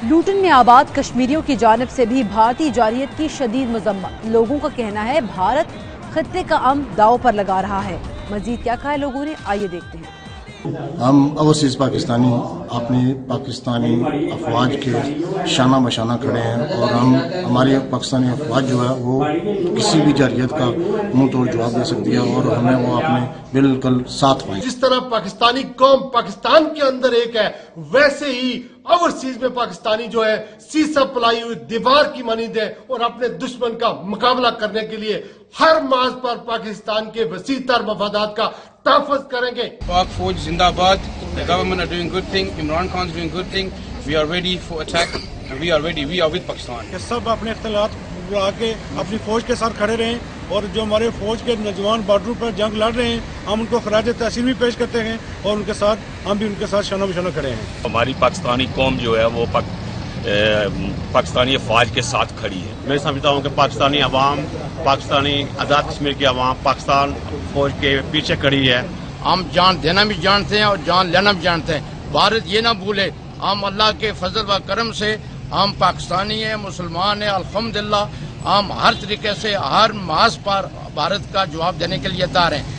لوٹن میں آباد کشمیریوں کی جانب سے بھی بھارتی جارحیت کی شدید مذمت۔ لوگوں کا کہنا ہے بھارت خطے کا امن داؤ پر لگا رہا ہے۔ مزید کیا کہا ہے لوگوں نے، آئیے دیکھتے ہیں۔ ہم اوورسیز پاکستانی اپنی پاکستانی افواج کے شانہ بشانہ کھڑے ہیں، اور ہماری پاکستانی افواج جو ہے وہ کسی بھی جارحیت کا منہ توڑ جواب دے سکتی ہے، اور ہمیں وہ اپنے بالکل ساتھ پائیں۔ جس طرح پاکستانی قوم پاکستان کے اندر ایک ہے، ویسے ہی اوورسیز میں پاکستانی جو ہے سیسا پلائی ہوئی دیوار کی مانند ہے، اور اپنے دشمن کا مقابلہ کرنے کے لیے ہر مارچ پر پاکستان کے وسیع تر مفادات کا تحفظ کریں گے۔ پاک فوج زندہ آباد. The government are doing good thing. Imran Khan is doing good thing. We are ready for attack and we are ready. We are with Pakistan. کہ سب اپنے اختلافات بلا کے اپنی فوج کے ساتھ کھڑے رہیں، اور جو ہمارے فوج کے نوجوان بارڈروں پر جنگ لڑ رہے ہیں ہم ان کو خراج تحسین بھی پیش کرتے ہیں، اور ان کے ساتھ ہم بھی ان کے ساتھ شانہ بشانہ کھڑے ہیں۔ ہماری پاکستانی قوم جو ہے وہ پاکستانی افواج کے ساتھ کھڑی ہے۔ میں سمجھتا ہوں کہ پاکستانی عوام، پاکستانی آزاد کشمیر کی عوام پاکستان فوج کے پیچھے کھڑی ہے۔ ہم جان دینا بھی جانتے ہیں اور جان لینا بھی جانتے ہیں۔ بھارت یہ نہ بھولے، ہم اللہ کے فضل و کرم سے ہم پاکستانی ہیں، مسلمان ہیں، الحمدللہ ہم ہر طریقے سے ہر محاذ پر بھارت کا جواب دینے کے لیے تیار ہیں۔